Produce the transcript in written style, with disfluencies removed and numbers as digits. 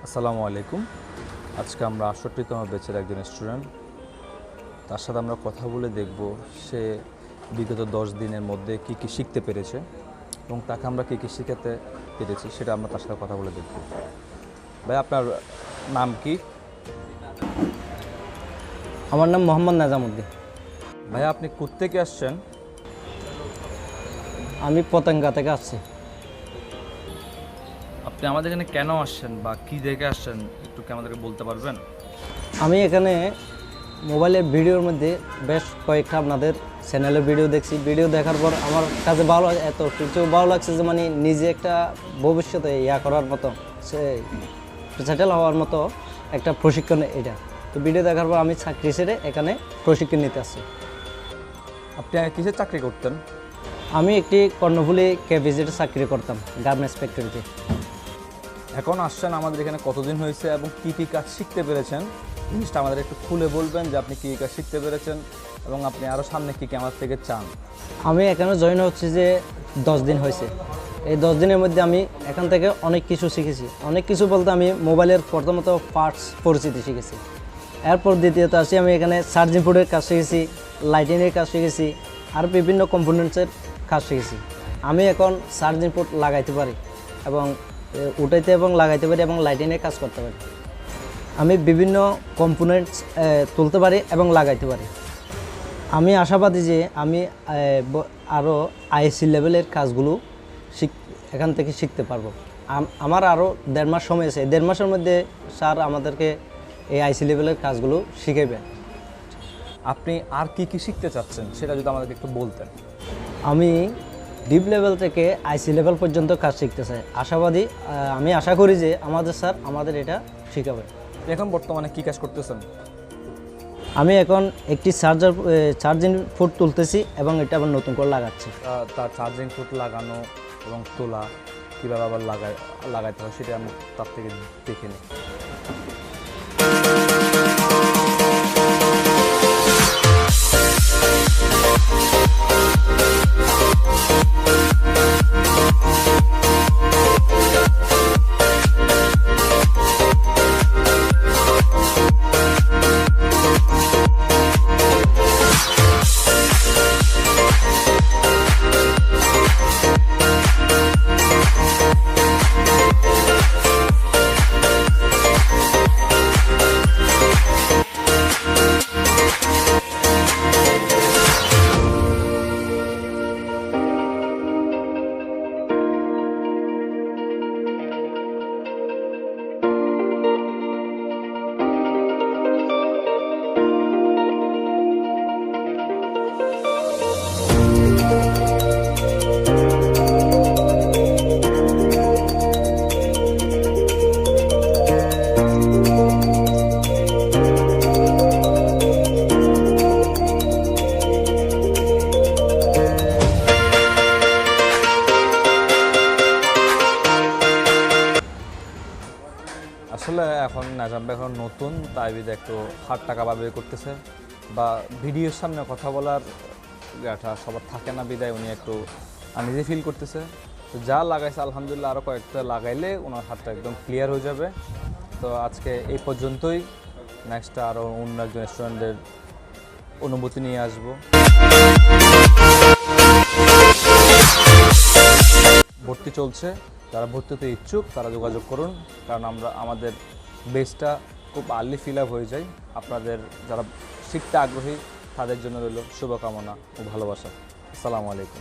আসসালামু আলাইকুম। আজকে আমরা ৬৮তম ব্যাচের একজন স্টুডেন্ট, তার সাথে আমরা কথা বলে দেখব সে বিগত ১০ দিনের মধ্যে কি কি শিখতে পেরেছে এবং তাকে আমরা কি কি শেখাতে পেরেছি সেটা আমরা তার সাথে কথা বলে দেখব। ভাই, আপনার নাম কি? আমার নাম মোহাম্মদ নাজাম। ভাই, আপনি কোত্থেকে আসছেন? আমি পতেঙ্গা থেকে আসছি। আপনি আমাদের এখানে কেন আসছেন বা কি দেখে আসছেন একটু কি আমাদেরকে বলতে পারবেন? আমি এখানে মোবাইলের ভিডিওর মধ্যে বেশ কয়েকটা আপনাদের চ্যানেলের ভিডিও দেখছি। ভিডিও দেখার পর আমার কাছে এত কিছু ভালো লাগছে যে মানে নিজে একটা ভবিষ্যতে করার মতো, সেটেল হওয়ার মতো একটা প্রশিক্ষণ এটা। তো ভিডিও দেখার পর আমি চাকরি ছেড়ে এখানে প্রশিক্ষণ নিতে আসছি। আপনি কিসের চাকরি করতেন? আমি একটি কর্ণফুলী কেভিজিটে চাকরি করতাম, গার্মেন্টস ফ্যাক্টরিতে। এখন আসছেন আমাদের এখানে কতদিন হয়েছে এবং কী কী কাজ শিখতে পেরেছেন জিনিসটা আমাদের একটু খুলে বলবেন যে আপনি কী কী কাজ শিখতে পেরেছেন এবং আপনি আরও সামনে কী কী আমার থেকে চান। আমি এখানে জয়েন হচ্ছি যে 10 দিন হয়েছে। এই 10 দিনের মধ্যে আমি এখান থেকে অনেক কিছু শিখেছি। অনেক কিছু বলতে আমি মোবাইলের প্রথমত পার্টস পরিচিতি শিখেছি। এরপর দ্বিতীয়ত আসি আমি এখানে চার্জিং পোর্টের কাজ শিখেছি, লাইটিংয়ের কাজ শিখেছি, আর বিভিন্ন কম্পোনেন্টসের কাজ শিখেছি। আমি এখন চার্জিং পোর্ট লাগাইতে পারি এবং উঠাইতে এবং লাগাইতে পারি এবং লাইটিংয়ের কাজ করতে পারি। আমি বিভিন্ন কম্পোনেন্টস তুলতে পারি এবং লাগাইতে পারি। আমি আশাবাদী যে আমি আরও আইসি লেভেলের কাজগুলো এখান থেকে শিখতে পারবো। আমার আরও 1.5 মাস সময় আছে। 1.5 মাসের মধ্যে স্যার আমাদেরকে এই আইসি লেভেলের কাজগুলো শিখাবে। আপনি আর কি কি শিখতে চাচ্ছেন সেটা যদি আমাদেরকে একটু বলতেন। আমি ডিপ লেভেল থেকে আইসি লেভেল পর্যন্ত কাজ শিখতে চাই। আশাবাদী, আমি আশা করি যে আমাদের স্যার আমাদের এটা শেখাবে। এখন বর্তমানে কি কাজ করতেছেন? আমি এখন একটি চার্জিং পোর্ট তুলতেছি এবং এটা আবার নতুন করে লাগাচ্ছি। তার চার্জিং পোর্ট লাগানো এবং তোলা কীভাবে আবার লাগাইতে হয় সেটা আমি তার থেকে দেখে নিই। আসলে এখন নাজাম এখন নতুন, তাই বিধে একটু হাত টাকা বের করতেছে বা ভিডিওর সামনে কথা বলার এটা সবার থাকে না, বিদায় উনি একটু নিজে ফিল করতেছে। তো যা লাগাইছে আলহামদুলিল্লাহ, আরও কয়েকটা লাগাইলে ওনার হাতটা একদম ক্লিয়ার হয়ে যাবে। তো আজকে এই পর্যন্তই। নেক্সটটা আরও অন্য একজন স্টুডেন্টের অনুভূতি নিয়ে আসবো। ভর্তি চলছে, যারা ভর্তিতে ইচ্ছুক তারা যোগাযোগ করুন, কারণ আমাদের বেসটা খুব আর্লি ফিল আপ হয়ে যায়। আপনাদের যারা শিখতে আগ্রহী তাদের জন্য রইল শুভকামনা ও ভালোবাসা। আসসালামু আলাইকুম।